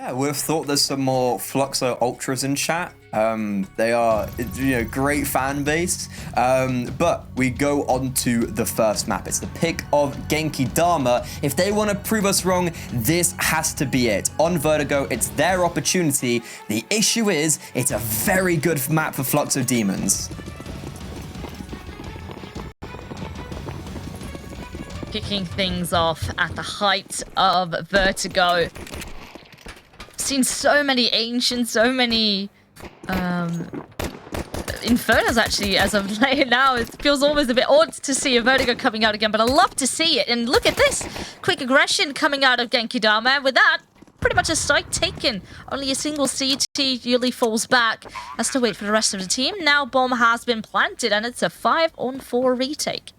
Yeah, we've thought there's some more Fluxo Ultras in chat. They are, great fan base. But we go on to the first map. It's the pick of GENKID4M4. If they want to prove us wrong, this has to be it. On Vertigo, it's their opportunity. The issue is, it's a very good map for Fluxo Demons. Kicking things off at the height of Vertigo. Seen so many ancients, so many Infernos actually as of late now. It feels almost a bit odd to see a Vertigo coming out again, but I love to see it. And look at this quick aggression coming out of GENKID4M4. With that, pretty much a site taken. Only a single CT usually falls back. Has to wait for the rest of the team. Now bomb has been planted and it's a 5-on-4 retake.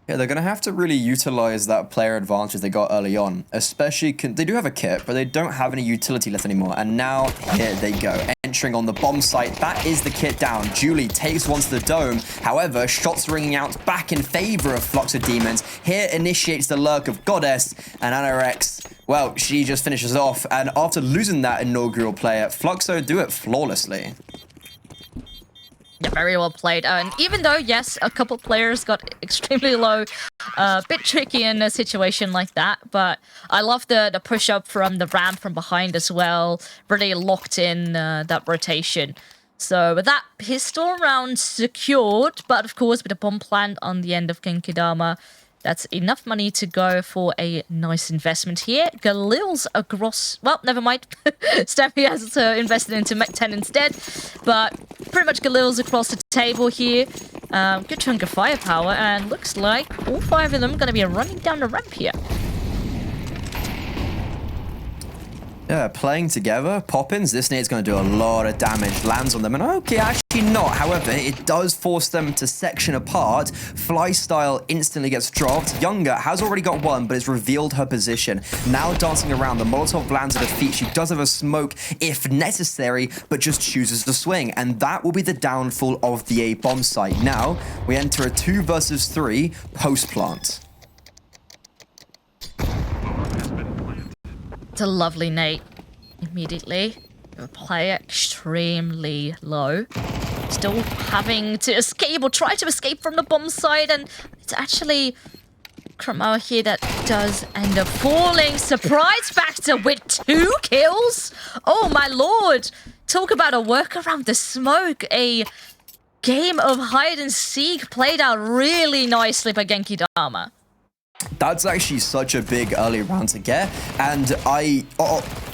Yeah, they're going to have to really utilize that player advantage they got early on. Especially, they do have a kit, but they don't have any utility left anymore. And now, here they go. Entering on the bomb site, that is the kit down. Julie takes one to the dome. However, shots ringing out back in favor of Fluxo Demons. Here initiates the lurk of Goddess, and Anorex, well, she just finishes off. And after losing that inaugural player, Fluxo do it flawlessly. Yeah, very well played. And even though, yes, a couple players got extremely low, a bit tricky in a situation like that. But I love the push-up from the ramp from behind as well. Really locked in that rotation. So with that pistol round secured, but of course with a bomb plant on the end of GENKID4M4, that's enough money to go for a nice investment here. Galil's across... Well, never mind. Steffi has invested into Mech 10 instead. But pretty much Galil's across the table here. Good chunk of firepower. And looks like all 5 of them are going to be running down the ramp here. Yeah, playing together. Poppins, this nade's going to do a lot of damage. Lands on them. And okay, actually not. However, it does force them to section apart. FLYSTYLE instantly gets dropped. Younger has already got one, but has revealed her position. Now dancing around. The Molotov lands at her feet. She does have a smoke if necessary, but just chooses to swing. And that will be the downfall of the A bomb site. Now, we enter a 2 versus 3 post-plant. It's a lovely nade. Immediately. Play extremely low. Still having to escape or try to escape from the bomb site. And it's actually Cromo here that does end up falling. Surprise factor with 2 kills. Oh my lord. Talk about a work around the smoke. A game of hide and seek played out really nicely by GENKID4M4. That's actually such a big early round to get, and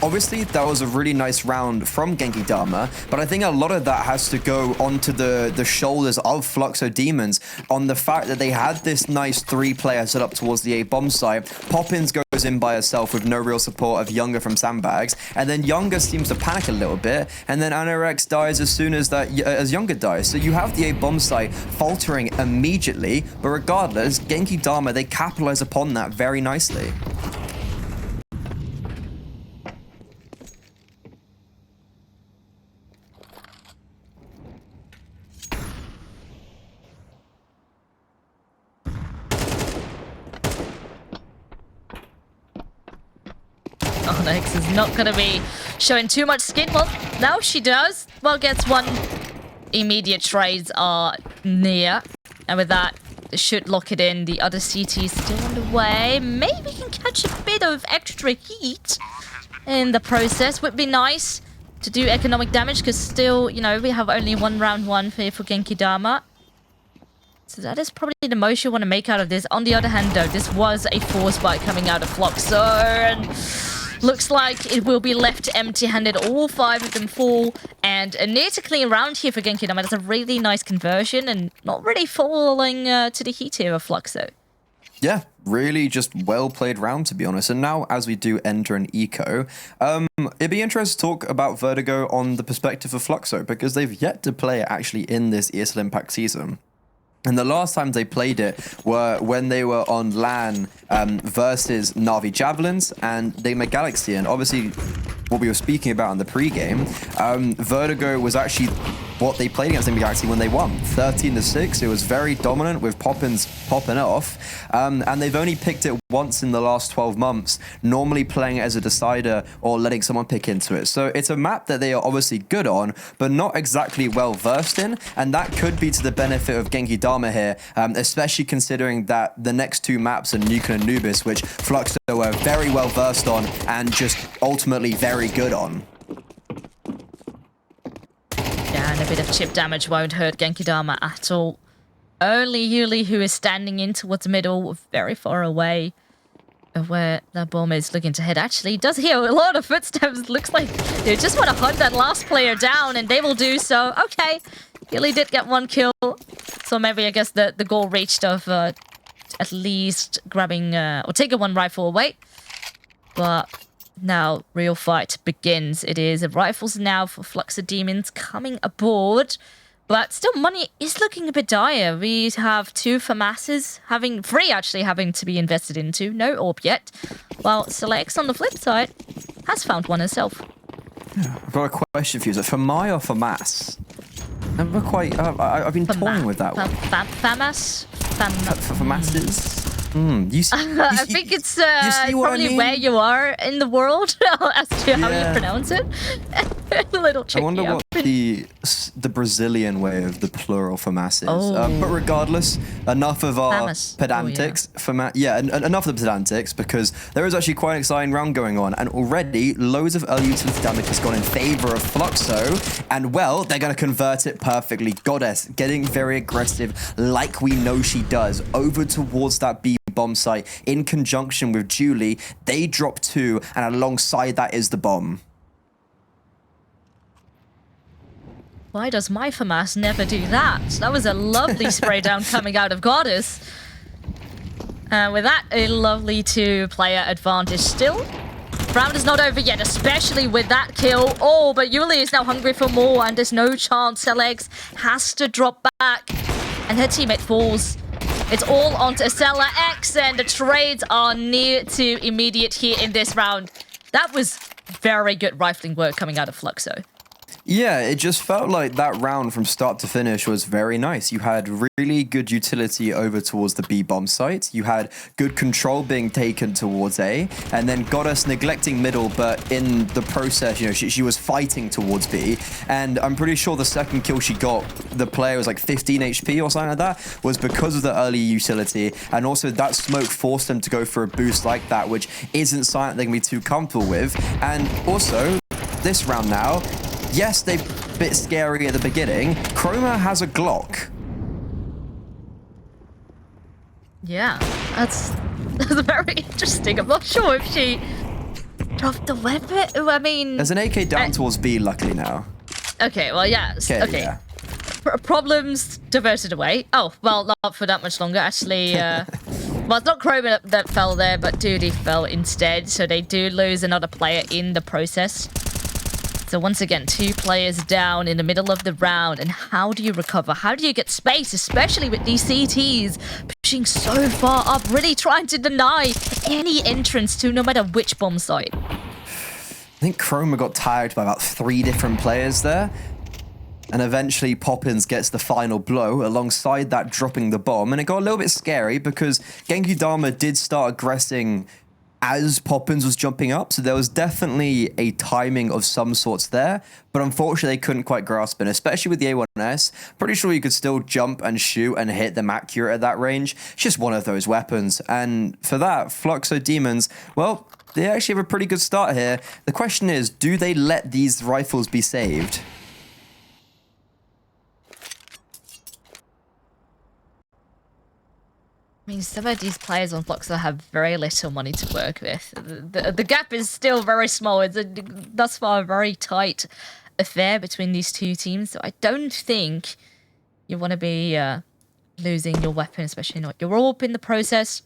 obviously that was a really nice round from GENKID4M4, but I think a lot of that has to go onto the shoulders of Fluxo Demons on the fact that they had this nice 3-player set up towards the A bomb site. Poppins goes in by herself with no real support of Younger from Sandbags, and then Younger seems to panic a little bit, and then Anorex dies as soon as as Younger dies. So you have the A bomb site faltering immediately, but regardless, GENKID4M4, they capitalize upon that very nicely. Onyx is not going to be showing too much skin. Well, now she does. Well, gets one. Immediate trades are near. And with that, should lock it in. The other CT is still on the way. Maybe can catch a bit of extra heat in the process. Would be nice to do economic damage because still, we have only one round 1 here for GENKID4M4. So that is probably the most you want to make out of this. On the other hand, though, this was a force bite coming out of Fluxo. And looks like it will be left empty-handed. All 5 of them fall. And a near to clean round here for GENKID4M4. That's a really nice conversion and not really falling to the heat here of Fluxo. Yeah, really just well-played round, to be honest. And now, as we do enter an eco, it'd be interesting to talk about Vertigo on the perspective of Fluxo, because they've yet to play it actually in this ESL Impact season. And the last time they played it were when they were on LAN versus Na'Vi Javelins and they met Galaxy. And obviously, what we were speaking about in the pregame, Vertigo was actually what they played against Galaxy when they won. 13-6, it was very dominant with poppins popping off. And they've only picked it once in the last 12 months, normally playing it as a decider or letting someone pick into it. So it's a map that they are obviously good on, but not exactly well versed in. And that could be to the benefit of GENKID4M4 here, especially considering that the next two maps are Nuke and Anubis, which Fluxo are very well versed on and just ultimately very good on. Yeah, and a bit of chip damage won't hurt GENKID4M4 at all. Only Yuli, who is standing in towards the middle, very far away of where that bomb is looking to head. Actually, does hear a lot of footsteps. Looks like they just want to hunt that last player down, and they will do so. Okay, Yuli did get one kill. So maybe, I guess, the goal reached of at least grabbing or taking one rifle away. But now, real fight begins. It is rifles now for Fluxo Demons coming aboard. But still, money is looking a bit dire. We have two FAMASs, three actually having to be invested into. No orb yet. While cellax on the flip side has found one herself. Yeah, I've got a question for you. Is it FAMAI or FAMAS? Never quite. I've been toying with that one. FAMAS? FAMASs? I think it's probably where you are in the world as to how you pronounce it. A little tricky. I wonder what the Brazilian way of the plural FAMAS is. Oh. But regardless, enough of our FAMAS. pedantics. Enough of the pedantics, because there is actually quite an exciting round going on, and already loads of early utility damage has gone in favor of Fluxo, and well, they're going to convert it perfectly. Goddess getting very aggressive, like we know she does, over towards that B bomb site in conjunction with Julie. They drop two, and alongside that is the bomb. Why does my FAMAS never do that? That was a lovely spray down coming out of Goddess. With that, a lovely two-player advantage still. Round is not over yet, especially with that kill. Oh, but Yuli is now hungry for more, and there's no chance. cellax has to drop back, and her teammate falls. It's all onto cellax, and the trades are near to immediate here in this round. That was very good rifling work coming out of Fluxo. Yeah, it just felt like that round from start to finish was very nice. You had really good utility over towards the B bomb site. You had good control being taken towards A, and then Goddess neglecting middle, but in the process, you know, she was fighting towards B. And I'm pretty sure the second kill she got, the player was like 15 HP or something like that, was because of the early utility. And also that smoke forced them to go for a boost like that, which isn't something they can be too comfortable with. And also, this round now, yes, they're a bit scary at the beginning. Chroma has a Glock. Yeah, that's very interesting. I'm not sure if she dropped the weapon. I mean... There's an AK down towards B, luckily, now. Okay, well, yeah. Okay. Yeah. Problems diverted away. Oh, well, not for that much longer, actually. Well, it's not Chroma that fell there, but Duty fell instead. So they do lose another player in the process. So once again, two players down in the middle of the round. And how do you recover? How do you get space, especially with these CTs pushing so far up, really trying to deny any entrance to no matter which bomb site? I think Chroma got tagged by about 3 different players there. And eventually Poppins gets the final blow, alongside that dropping the bomb. And it got a little bit scary because GENKID4M4 did start aggressing as Poppins was jumping up, so there was definitely a timing of some sorts there, but unfortunately they couldn't quite grasp it, especially with the A1S. Pretty sure you could still jump and shoot and hit them accurate at that range. It's just one of those weapons, and for that, Fluxo Demons, well, they actually have a pretty good start here. The question is, do they let these rifles be saved? I mean, some of these players on Fluxo have very little money to work with. The gap is still very small. It's thus far a very tight affair between these two teams. So I don't think you want to be losing your weapon, especially not your AWP in the process.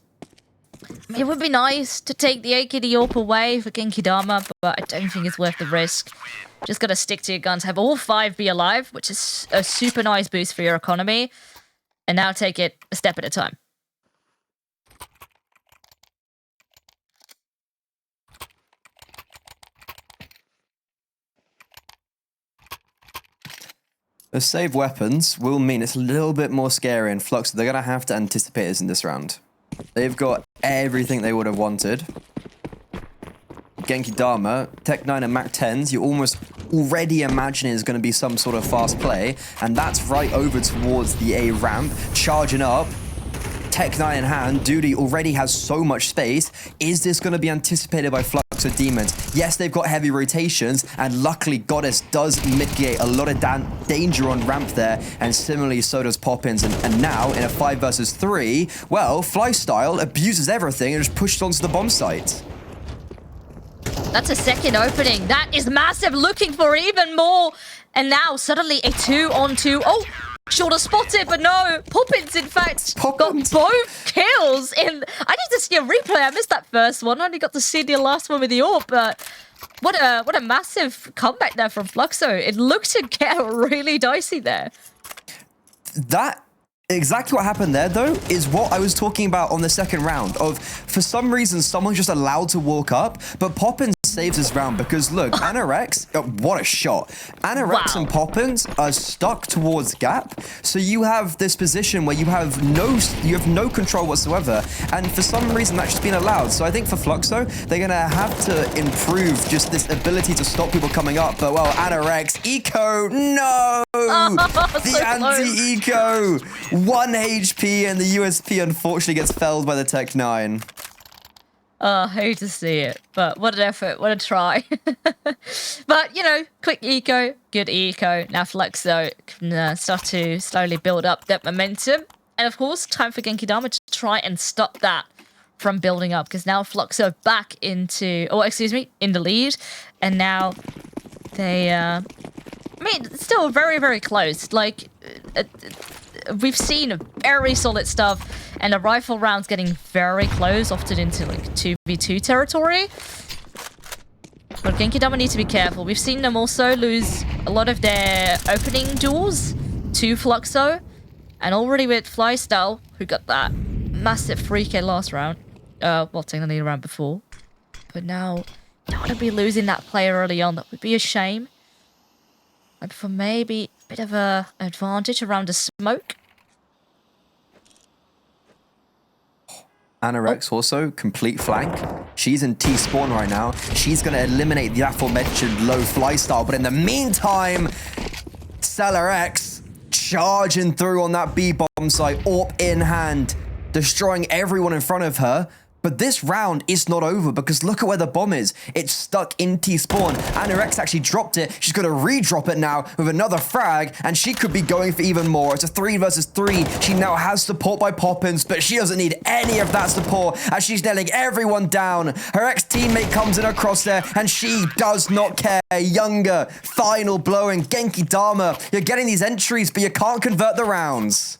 I mean, it would be nice to take the AKD AWP away for GENKID4M4, but I don't think it's worth the risk. Just got to stick to your guns. Have all 5 be alive, which is a super nice boost for your economy. And now take it a step at a time. The saved weapons will mean it's a little bit more scary, and Fluxo, they're going to have to anticipate this in this round. They've got everything they would have wanted. GENKID4M4, Tech 9 and Mac 10s, you almost already imagine is going to be some sort of fast play, and that's right over towards the A ramp, charging up. Tech 9 in hand, Duty already has so much space. Is this going to be anticipated by Fluxo Demons? Yes, they've got heavy rotations, and luckily Goddess does mitigate a lot of danger on ramp there, and similarly so does Poppins. And now, in a 5 versus 3, well, FLYSTYLE abuses everything and just pushed onto the bomb site. That's a second opening. That is massive, looking for even more. And now, suddenly, a 2-on-2. Oh! Shoulda spotted, but no. Poppins, in fact, got both kills. I need to see a replay. I missed that first one. I only got to see the last one with the AWP, but what a massive comeback there from Fluxo. It looked to get really dicey there. That exactly what happened there, though, is what I was talking about on the second round. Of for some reason, someone's just allowed to walk up, but Poppins saves this round because look, Anarex, what a shot. Anarex and Poppins are stuck towards gap, so you have this position where you have no control whatsoever, and for some reason that's just been allowed. So I think for Fluxo, they're gonna have to improve just this ability to stop people coming up. But well, Anarex, eco, no! The anti-eco, 1 HP, and the USP unfortunately gets felled by the Tech 9. I hate to see it, but what an effort, what a try. But, you know, quick eco, good eco. Now Fluxo can start to slowly build up that momentum. And of course, time for GENKID4M4 to try and stop that from building up, because now Fluxo back into, in the lead. And now they, I mean, it's still very, very close. Like, we've seen very solid stuff, and the rifle rounds getting very close, often into like 2v2 territory. But GENKID4M4 need to be careful. We've seen them also lose a lot of their opening duels to Fluxo, and already with FLYSTYLE, who got that massive 3k last round. Well, technically the round before. But now, don't want to be losing that player early on. That would be a shame. And for maybe a bit of an advantage around the smoke. Anarex also, complete flank. She's in T-spawn right now. She's going to eliminate the aforementioned low FLYSTYLE. But in the meantime, cellax charging through on that B-bomb site, AWP in hand, destroying everyone in front of her. But this round is not over because look at where the bomb is. It's stuck in T-spawn. Anarex actually dropped it. She's going to re-drop it now with another frag, and she could be going for even more. It's a 3 versus 3. She now has support by Poppins, but she doesn't need any of that support as she's nailing everyone down. Her ex-teammate comes in across there, and she does not care. Younger, final blowing, GENKID4M4. You're getting these entries, but you can't convert the rounds.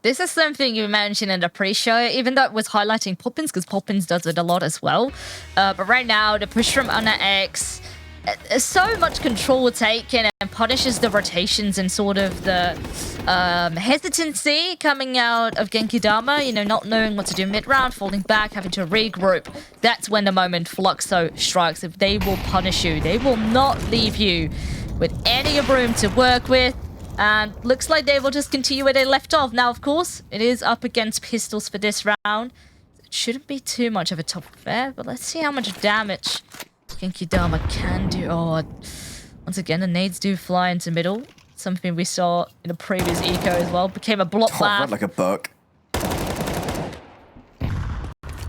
This is something you mentioned in the pre-show, even though it was highlighting Poppins, because Poppins does it a lot as well. But right now, the push from Anarex, so much control taken and punishes the rotations and sort of the hesitancy coming out of GENKID4M4, you know, not knowing what to do mid-round, falling back, having to regroup. That's when the moment Fluxo strikes. If they will punish you, they will not leave you with any room to work with. And looks like they will just continue where they left off. Now, of course, it is up against pistols for this round. It shouldn't be too much of a tough affair, but let's see how much damage GENKID4M4 can do. Oh, once again, the nades do fly into middle. Something we saw in the previous eco as well. Became a blockbath. Run like a buck.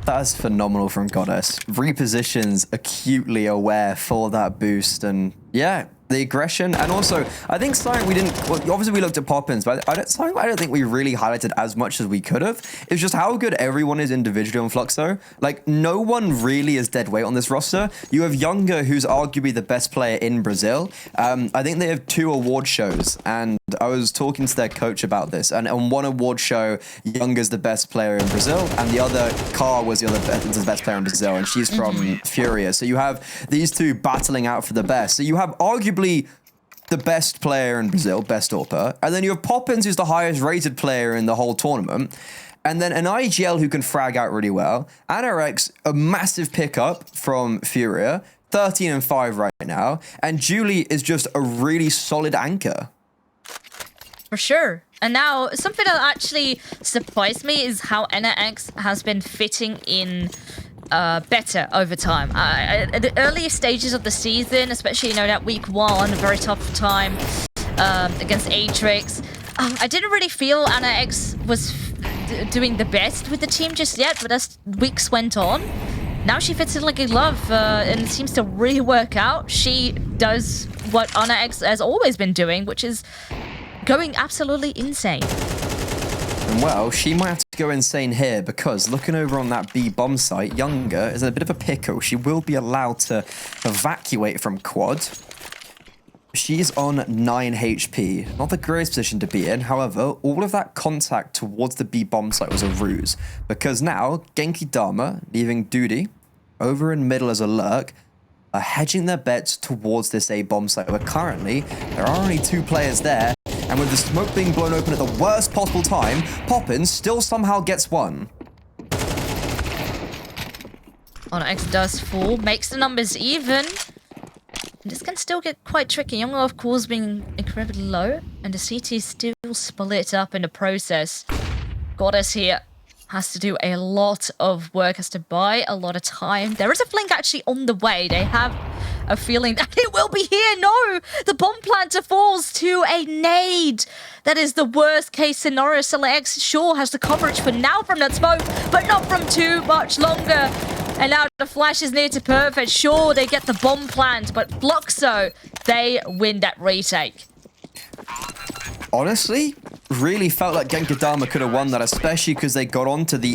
That is phenomenal from Goddess. Repositions acutely aware for that boost, and yeah, the aggression. And also, I think something we didn't, well, obviously we looked at Poppins, but something I don't think we really highlighted as much as we could have. It's just how good everyone is individually on Fluxo. Like, no one really is dead weight on this roster. You have Younger, who's arguably the best player in Brazil. I think they have 2 award shows, and I was talking to their coach about this. And on one award show, Younger's the best player in Brazil, and the other, Car was the best player in Brazil, and she's from Furia. So you have these 2 battling out for the best. So you have arguably the best player in Brazil, best AWPer, and then you have Poppins, who's the highest rated player in the whole tournament, and then an IGL who can frag out really well, Anarex, a massive pickup from Furia, 13-5 right now, and Julie is just a really solid anchor. For sure. And now, something that actually surprised me is how NX has been fitting in better over time. At the earlier stages of the season, especially, that week 1, a very tough time against Atrix, I didn't really feel NX was doing the best with the team just yet, but as weeks went on, now she fits in like a glove, and it seems to really work out. She does what Anna X has always been doing, which is going absolutely insane. Well, she might have to go insane here because looking over on that B bomb site, Younger is in a bit of a pickle. She will be allowed to evacuate from quad. She's on 9 HP. Not the greatest position to be in. However, all of that contact towards the B bomb site was a ruse because now GENKID4M4, leaving Duty over in middle as a lurk, are hedging their bets towards this A bomb site where currently there are only 2 players there. And with the smoke being blown open at the worst possible time, Poppins still somehow gets one. X does fall, makes the numbers even. This can still get quite tricky. Young, of course, being incredibly low, and the CT still split up in the process. Goddess here has to do a lot of work, has to buy a lot of time. There is a flank actually on the way. They have a feeling that it will be here. No! The bomb planter falls to a nade. That is the worst case scenario. cellax sure has the coverage for now from that smoke, but not from too much longer. And now the flash is near to perfect. Sure, they get the bomb plant, but Fluxo, they win that retake. Honestly, really felt like GENKID4M4 could have won that, especially because they got onto the,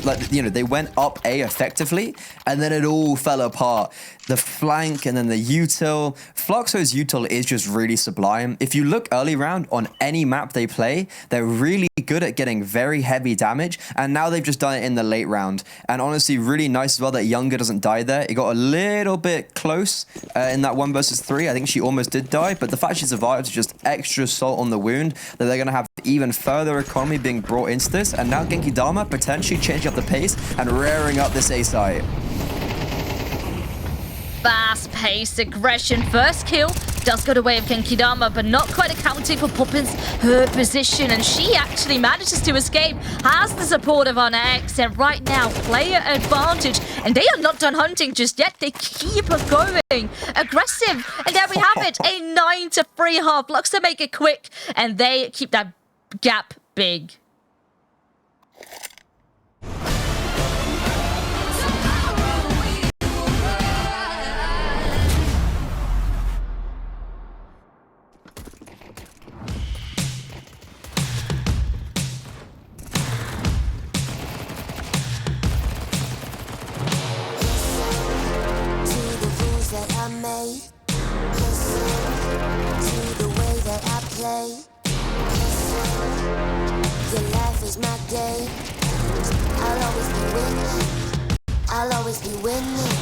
they went up A effectively, and then it all fell apart. The flank and then the util. Fluxo's util is just really sublime. If you look early round on any map they play, they're really good at getting very heavy damage, and now they've just done it in the late round. And honestly, really nice as well that Younger doesn't die there. It got a little bit close in that 1 versus 3. I think she almost did die, but the fact she survived is just extra salt on the wound that they're going to have even further economy being brought into this. And now GENKID4M4 potentially changing up the pace and rearing up this A site. Fast-paced aggression. First kill does go the way of GENKID4M4, but not quite accounting for Poppins, her position. And she actually manages to escape, has the support of Anna X, and right now, player advantage. And they are not done hunting just yet. They keep going. Aggressive. And there we have it. A 9-3 half. Fluxo make it quick, and they keep that gap big. Your life is my game. I'll always be winning. I'll always be winning.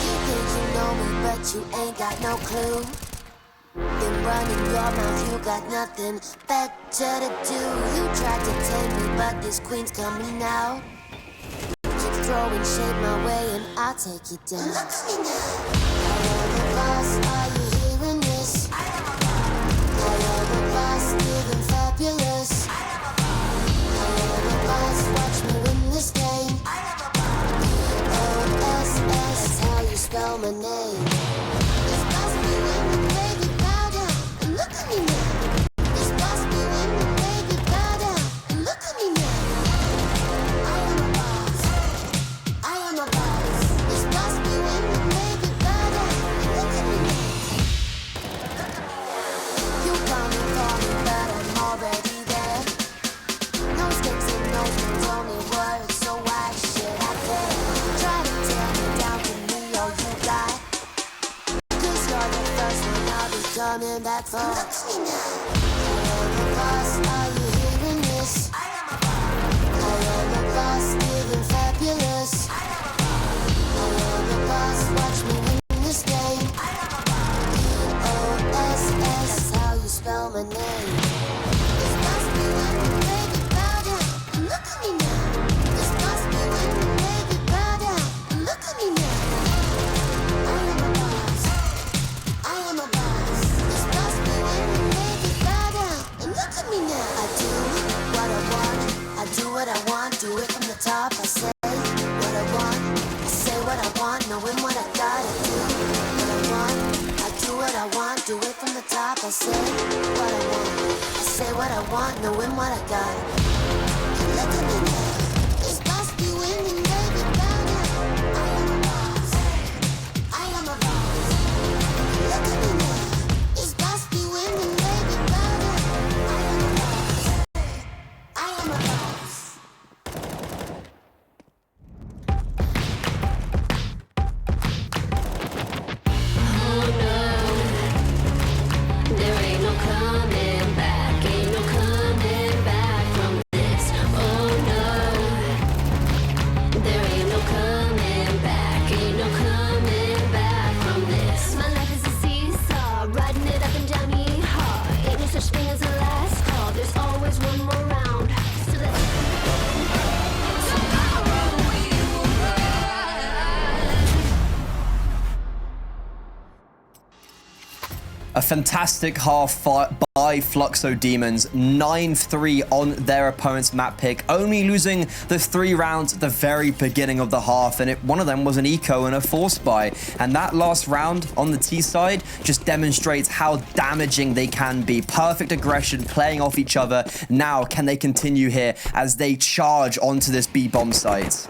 You think you know me, but you ain't got no clue. Been running your mouth, you got nothing better to do. You tried to tame me, but this queen's coming out. Keep throwing shade my way, and I'll take you down. Look at me now. I am a boss, are you hearing this? I am a boss, living fabulous. Watch me win this game. O-S-S, that's how you spell my name. This must be winning, baby, bow down and look at me now. This must be winning, baby, bow down and look at me now. I am a boss. I am a boss. This must be winning, baby, bow down and look at me now. You coming for me, but I'm already there. No stakes and no rules, only words, so why should I care? Try to tear me down, give me all you got. 'Cause you're the first one I'll be coming back for. Look at me now. I am a boss, are you hearing this? I am a boss, living fabulous. I am a boss, watch me win this game. O-S-S, that's how you spell my name. This must be winning, baby, bow down and look at me now. This must be winning, baby, bow down and look at me now. I am a boss. like I said what I want. I say what I want, knowing what I got. Look at me now. It's must be winning, baby, better. I am a boss. I am a boss. Look at me now. It's must be winning, baby, better. I am a boss. I am a boss. Oh no, there ain't no coming back, ain't no coming back from this. Oh no, there ain't no coming back, ain't no coming back from this. My life is a seesaw, riding it up and down yeehaw. Ain't no such thing as a last call, there's always one more round. So let's tomorrow we will rise. A fantastic half by Fluxo Demons, 9-3 on their opponent's map pick, only losing the 3 rounds at the very beginning of the half, and one of them was an eco and a force buy. And that last round on the T side just demonstrates how damaging they can be. Perfect aggression, playing off each other. Now, can they continue here as they charge onto this B bomb site?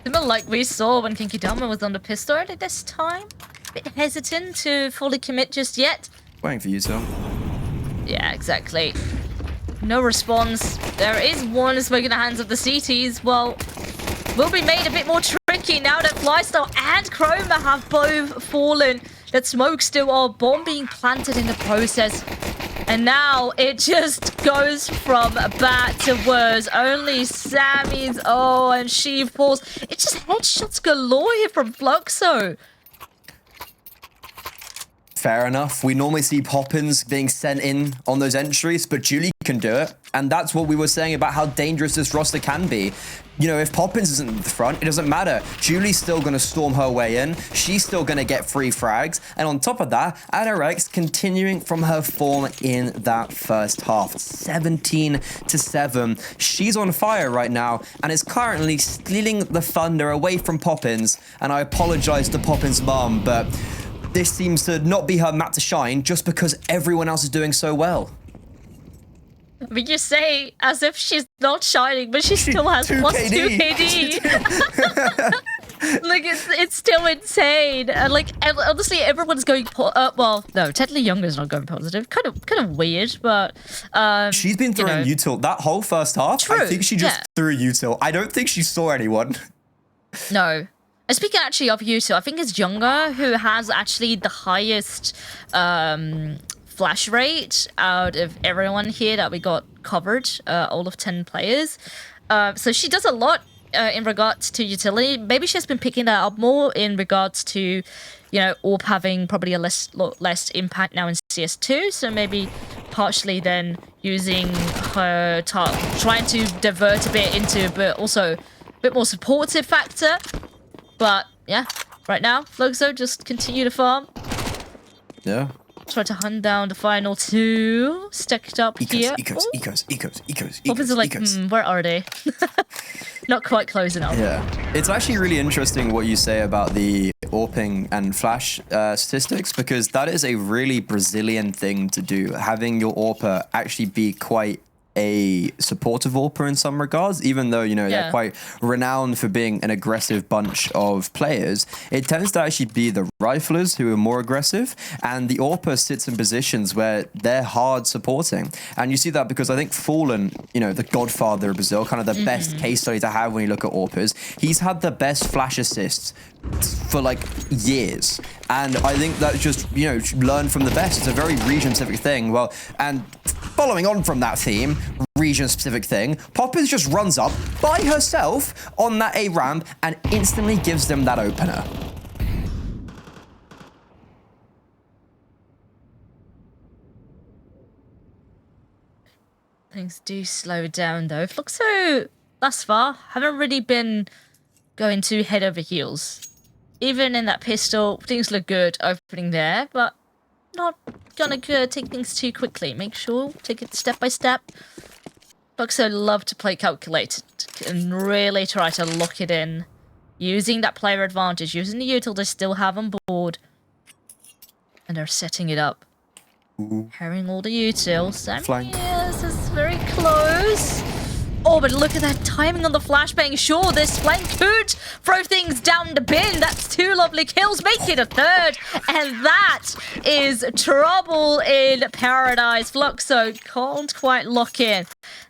Similar like we saw when GENKID4M4 was on the pistol early this time. Bit hesitant to fully commit just yet. Waiting for you, Tom. Yeah, exactly. No response. There is one smoke in the hands of the CTs. Well, will be made a bit more tricky now that FLYSTYLE and Chroma have both fallen. That smoke still are bomb being planted in the process. And now it just goes from bad to worse. Only Sammy's, and she falls. It's just headshots galore here from Fluxo. Fair enough. We normally see poppins being sent in on those entries, but Julie can do it. And that's what we were saying about how dangerous this roster can be. You know, if poppins isn't in the front, it doesn't matter. Julie's still going to storm her way in. She's still going to get free frags. And on top of that, Adarex continuing from her form in that first half. 17-7. She's on fire right now and is currently stealing the thunder away from poppins. And I apologize to poppins' mom, but this seems to not be her map to shine just because everyone else is doing so well. But you say as if she's not shining, but she still has 2 plus KD. 2 KD. Like, it's still insane. Like, honestly, everyone's going... well, no, technically Younger's not going positive. Kind of weird, but... She's been throwing util. That whole first half, True, I think she just threw util. I don't think she saw anyone. No. And speaking actually of util, I think it's Younger who has actually the highest flash rate out of everyone here that we got covered, all of 10 players. So she does a lot in regards to utility. Maybe she's been picking that up more in regards to, you know, AWP having probably a less impact now in CS2. So maybe partially then using her trying to divert a bit into, but also a bit more supportive factor. But yeah, right now, Fluxo just continue to farm. Yeah. Try to hunt down the final 2 stacked up here. Ecos. Poppins are like, where are they? Not quite close enough. Yeah. It's actually really interesting what you say about the AWPing and flash statistics, because that is a really Brazilian thing to do. Having your AWPer actually be quite a supportive AWPer in some regards, even though, you know, they're quite renowned for being an aggressive bunch of players. It tends to actually be the riflers who are more aggressive, and the AWPer sits in positions where they're hard supporting. And you see that because I think Fallen, you know, the godfather of Brazil, kind of the best case study to have when you look at AWPers, he's had the best flash assists for like years. And I think that's just, you know, learn from the best. It's a very region-specific thing. Well, and following on from that theme, region-specific thing, Poppins just runs up by herself on that A ramp and instantly gives them that opener. Things do slow down though. Fluxo, thus far, haven't really been going too head over heels. Even in that pistol, things look good opening there, but not gonna take things too quickly. Make sure, take it step by step. Fluxo love to play calculated and really try to lock it in. Using that player advantage, using the util they still have on board. And they're setting it up. Ooh. Carrying all the util. Sammy Flank. is very close. Oh, but look at that timing on the flashbang. Sure, this flank could throw things down the bin. That's 2 lovely kills, make it a 3rd. And that is trouble in paradise. Fluxo can't quite lock in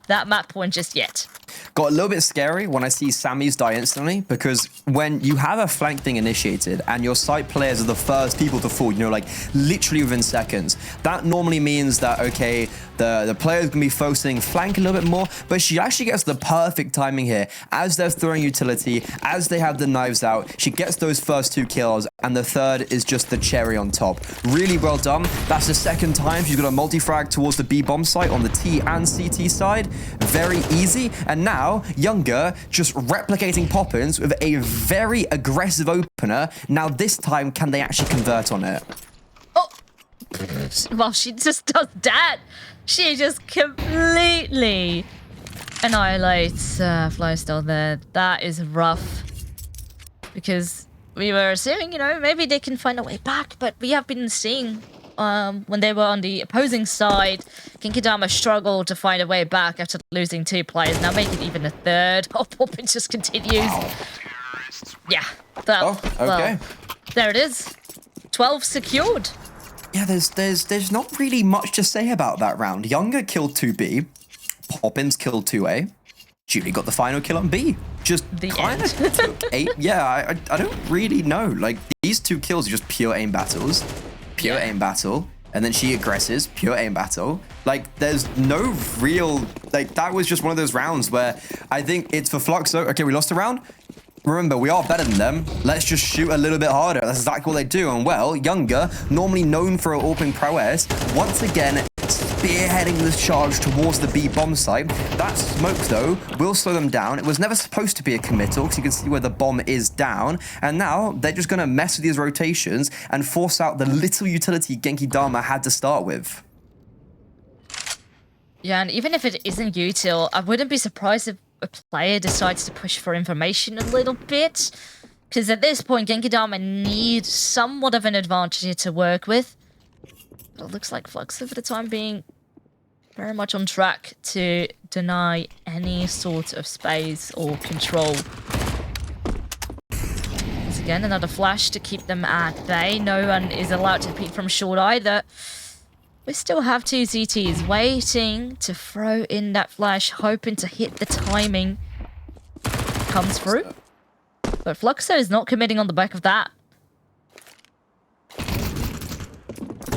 that map point just yet. Got a little bit scary when I see Sammy's die instantly, because when you have a flank being initiated and your site players are the first people to fall, you know, like literally within seconds, that normally means that, okay, the player's gonna be focusing flank a little bit more, but she actually gets the perfect timing here. As they're throwing utility, as they have the knives out, she gets those first 2 kills, and the 3rd is just the cherry on top. Really well done. That's the 2nd time she's got a multi-frag towards the B bomb site on the T and CT side. Very easy. And now, Younger just replicating poppins with a very aggressive opener. Now this time, can they actually convert on it? Oh, well, she just does that. She just completely annihilates FLYSTYLE there. That is rough. Because we were assuming, you know, maybe they can find a way back, but we have been seeing when they were on the opposing side, GENKID4M4 struggled to find a way back after losing 2 players. Now make it even a 3rd. Oh, poppins just continues. Wow. Yeah. Well, okay. Well, there it is. 12 secured. Yeah, there's not really much to say about that round. Younger killed 2B, Poppins killed 2A, Julie got the final kill on B. Just the kind end. of 8. Yeah, I don't really know. Like, these 2 kills are just pure aim battles. Pure aim battle. And then she aggresses, pure aim battle. Like, there's no real... Like, that was just one of those rounds where I think it's for Fluxo. Okay, we lost a round. Remember, we are better than them. Let's just shoot a little bit harder. That's exactly what they do. And, well, Younger, normally known for her AWPing prowess, once again spearheading this charge towards the B bomb site. That smoke, though, will slow them down. It was never supposed to be a committal, because you can see where the bomb is down. And now they're just going to mess with these rotations and force out the little utility GENKID4M4 had to start with. Yeah, and even if it isn't util, I wouldn't be surprised if a player decides to push for information a little bit. Because at this point, GENKID4M4 need somewhat of an advantage here to work with. But it looks like Fluxo, for the time being, very much on track to deny any sort of space or control. Once again, another flash to keep them at bay. No one is allowed to peek from short either. We still have 2 CTs waiting to throw in that flash, hoping to hit the timing. Comes through. But Fluxo is not committing on the back of that.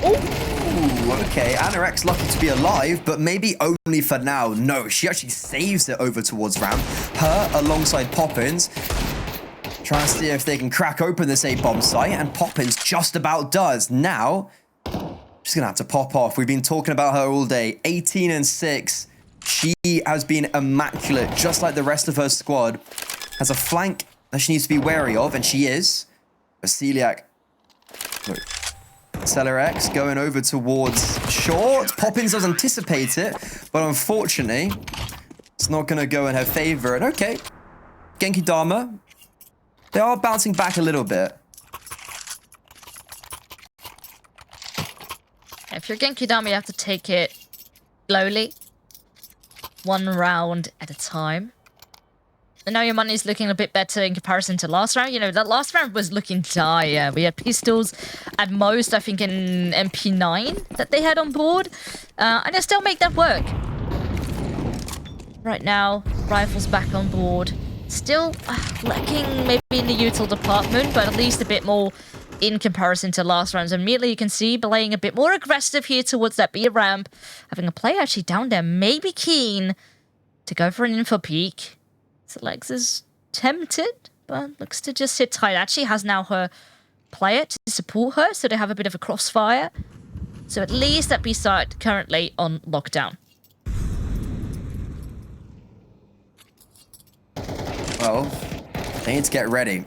Ooh, okay, Anorex lucky to be alive, but maybe only for now. No, she actually saves it over towards ramp. Her alongside Poppins, trying to see if they can crack open this A-bomb site, and Poppins just about does. Now, she's gonna have to pop off. We've been talking about her all day. 18-6. She has been immaculate, just like the rest of her squad. Has a flank that she needs to be wary of, and she is. But cellax. cellax going over towards short. Poppins does anticipate it, but unfortunately, it's not going to go in her favor. And okay, GENKID4M4, they are bouncing back a little bit. If you're GENKID4M4, you have to take it slowly. 1 round at a time. And now your money's looking a bit better in comparison to last round. You know, that last round was looking dire. We had pistols at most, I think, in MP9 that they had on board. And they still make that work. Right now, rifles back on board. Still lacking maybe in the util department, but at least a bit more in comparison to last rounds. And immediately you can see playing a bit more aggressive here towards that B ramp. Having a player actually down there, maybe keen to go for an info peek. cellax is tempted, but looks to just sit tight. Actually has now her player to support her, so they have a bit of a crossfire. So at least that B side currently on lockdown. Well, they need to get ready.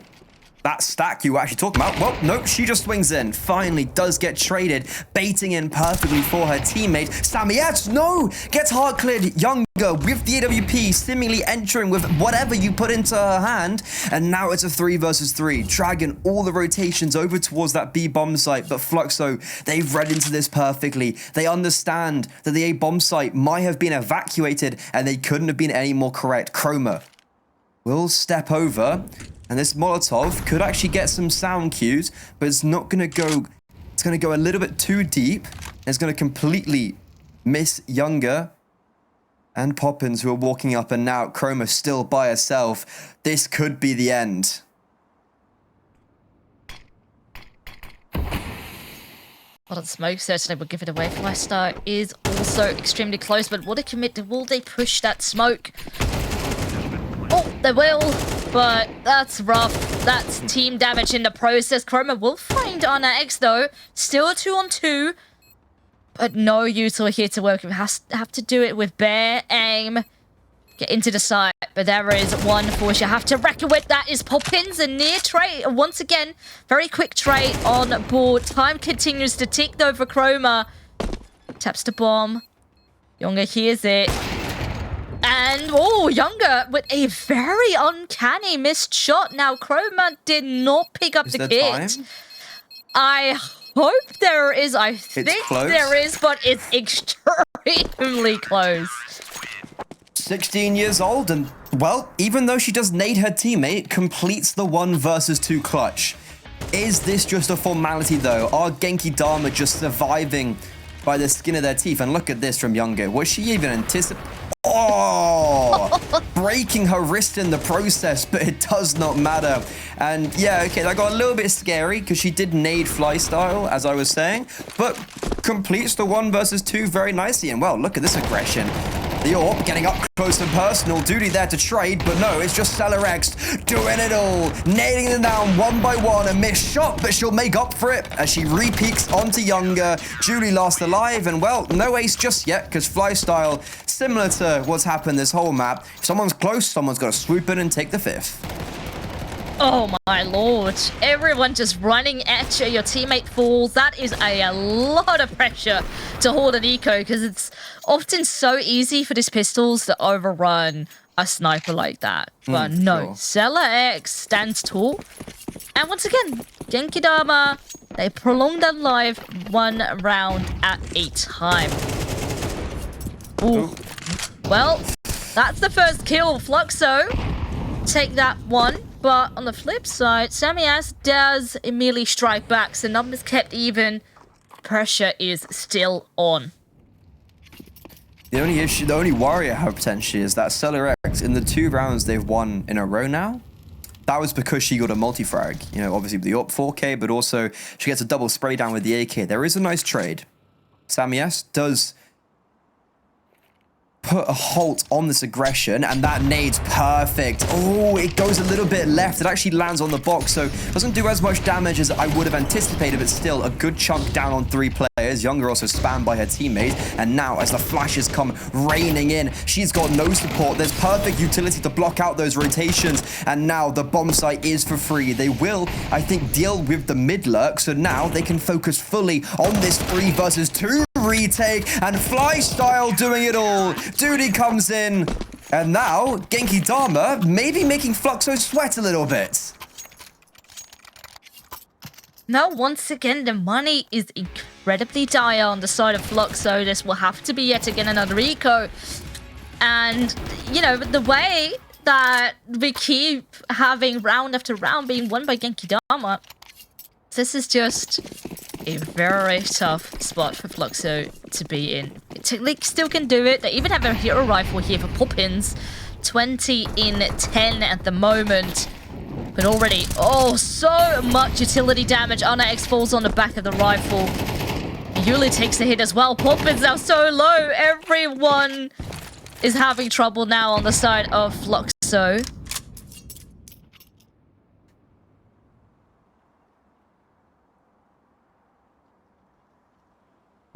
that stack you were actually talking about. Well, nope, she just swings in. Finally does get traded, baiting in perfectly for her teammate. Sammyette, no! Gets hard cleared. Younger with the AWP seemingly entering with whatever you put into her hand. And now it's a 3 versus 3. Dragging all the rotations over towards that B bomb site. But Fluxo, they've read into this perfectly. They understand that the A bomb site might have been evacuated and they couldn't have been any more correct. Chroma will step over. And this Molotov could actually get some sound cues, but it's not going to go... It's going to go a little bit too deep. It's going to completely miss Younger and Poppins, who are walking up, and now Chroma still by herself. This could be the end. Well, the smoke certainly will give it away. FLYSTYLE is also extremely close, but will they commit? Will they push that smoke? Oh, they will, but that's rough. That's team damage in the process. Chroma will find Anna X though. Still a 2-on-2, but no util here to work with. Have to do it with bare aim. Get into the site, but there is one force you have to reckon with. That is Poppins, a near trade. Once again, very quick trade on board. Time continues to tick though for Chroma. Taps the bomb. Younger hears it. And, oh, Younger with a very uncanny missed shot. Now, Chroma did not pick up the kit. I hope there is. I think there is, but it's extremely close. 16 years old, and, well, even though she does nade her teammate, completes the 1 versus 2 clutch. Is this just a formality, though? Are GENKID4M4 just surviving by the skin of their teeth? And look at this from Younger. Was she even anticipating? Oh! Breaking her wrist in the process, but it does not matter. And yeah, okay, that got a little bit scary because she did nade FLYSTYLE, as I was saying, but completes the 1 versus 2 very nicely. And well, look at this aggression. The AWP getting up close and personal. Duty there to trade, but no, it's just cellax doing it all. Nailing them down 1 by 1. A missed shot, but she'll make up for it as she re-peeks onto Younger. Julie last alive, and well, no ace just yet, because FLYSTYLE, similar to what's happened this whole map, if someone's close, someone's got to swoop in and take the 5th. Oh my lord. Everyone just running at you. Your teammate falls. That is a lot of pressure to hold an eco because it's often so easy for these pistols to overrun a sniper like that. But no, cellax stands tall. And once again, GENKID4M4, they prolong their life 1 round at a time. Ooh. Well, that's the first kill. Fluxo take that one. But on the flip side, Sammyette does immediately strike back. So numbers kept even. Pressure is still on. The only issue, the only worry I have potentially is that cellax, in the 2 rounds they've won in a row now, that was because she got a multi-frag. You know, obviously with the AWP 4K, but also she gets a double spray down with the AK. There is a nice trade. Sammyette does put a halt on this aggression, and that nade's perfect. Oh, it goes a little bit left. It actually lands on the box, so doesn't do as much damage as I would have anticipated, but still a good chunk down on 3 players. Younger also spammed by her teammate, and now as the flashes come raining in, she's got no support. There's perfect utility to block out those rotations, and now the bomb site is for free. They will, I think, deal with the mid lurk, so now they can focus fully on this 3 versus 2 retake, and FLYSTYLE doing it all. Duty comes in, and now GENKID4M4 maybe making Fluxo sweat a little bit. Now, once again, the money is incredibly dire on the side of Fluxo. This will have to be yet again another eco. And, you know, the way that we keep having round after round being won by GENKID4M4, this is just a very tough spot for Fluxo to be in. Technique still can do it. They even have a hero rifle here for Poppins. 20 in 10 at the moment. But already, oh, so much utility damage. Anna X falls on the back of the rifle. Yuli takes a hit as well. Poppins now so low. Everyone is having trouble now on the side of Fluxo.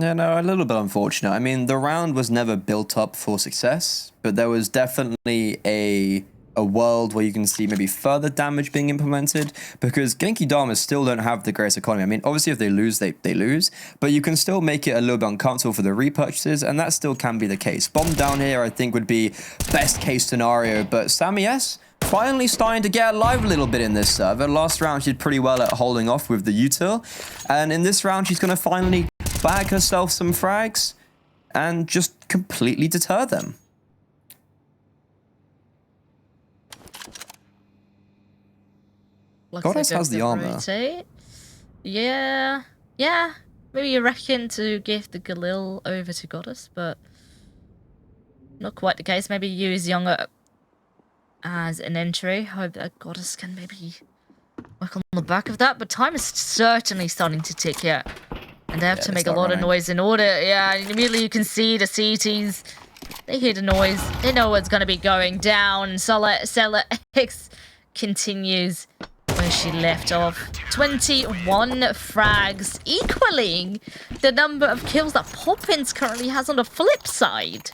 Yeah, no, a little bit unfortunate. I mean, the round was never built up for success, but there was definitely a a world where you can see maybe further damage being implemented, because GENKID4M4 still don't have the greatest economy. I mean, obviously if they lose, they lose, but you can still make it a little bit uncomfortable for the repurchases, and that still can be the case. Bomb down here, I think, would be best case scenario, but Sammy S finally starting to get alive a little bit in this server. Last round, she did pretty well at holding off with the util, and in this round, she's going to finally bag herself some frags and just completely deter them. Goddess has the armor. Rotate. Yeah. Maybe you reckon to give the Galil over to Goddess, but not quite the case. Maybe use Younger as an entry. Hope that Goddess can maybe work on the back of that. But time is certainly starting to tick here. And they have to make a lot of noise in order. Yeah, immediately you can see the CTs. They hear the noise. They know what's going to be going down. cellax continues where she left off. 21 frags, equaling the number of kills that Poppins currently has on the flip side.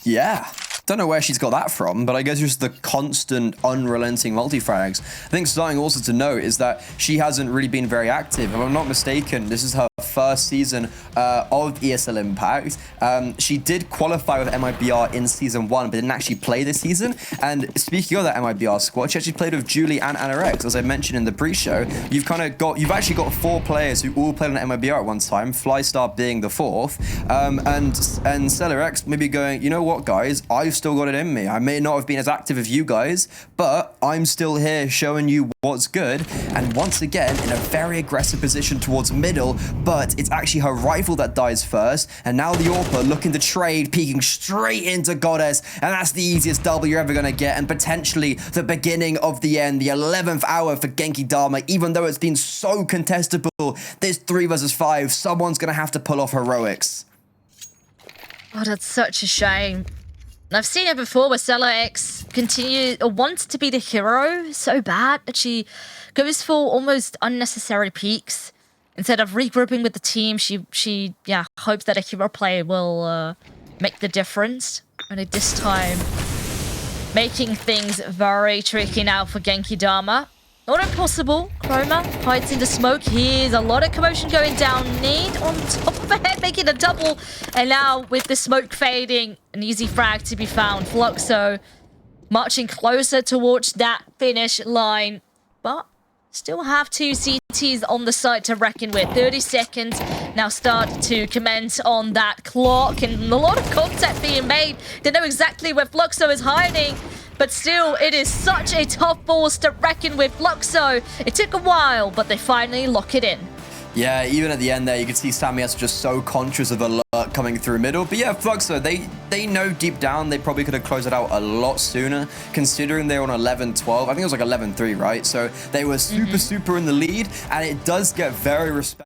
Yeah. Don't know where she's got that from, but I guess just the constant, unrelenting multi-frags. I think something also to note is that she hasn't really been very active. If I'm not mistaken, this is her first season of ESL Impact. She did qualify with MIBR in season 1, but didn't actually play this season. And speaking of that MIBR squad, she actually played with Julie and Anarex. As I mentioned in the pre-show, you've actually got 4 players who all played on MIBR at one time, FLYSTYLE being the 4th, and cellax maybe going, you know what, guys, I've still got it in me. I may not have been as active as you guys, but I'm still here showing you what's good. And once again, in a very aggressive position towards middle, but it's actually her rifle that dies first. And now the AWPer looking to trade, peeking straight into Goddess. And that's the easiest double you're ever going to get. And potentially the beginning of the end, the 11th hour for GENKID4M4. Even though it's been so contestable, this 3 versus 5, someone's going to have to pull off heroics. Oh, that's such a shame. And I've seen it before where cellax wants to be the hero so bad that she goes for almost unnecessary peaks. Instead of regrouping with the team, she hopes that a hero player will make the difference. And at this time, making things very tricky now for GENKID4M4. Not impossible. Chroma hides in the smoke. Here's a lot of commotion going down. Need on top of the head, making a double. And now with the smoke fading, an easy frag to be found. Fluxo marching closer towards that finish line. But still have 2 CTs on the side to reckon with. 30 seconds now start to commence on that clock. And a lot of contact being made. They know exactly where Fluxo is hiding. But still, it is such a tough force to reckon with. Fluxo, it took a while, but they finally lock it in. Yeah, even at the end there, you could see Sammy S just so conscious of alert coming through middle. But yeah, Fluxo, they know deep down they probably could have closed it out a lot sooner, considering they're on 11-12. I think it was like 11-3, right? So they were super in the lead, and it does get very respectful.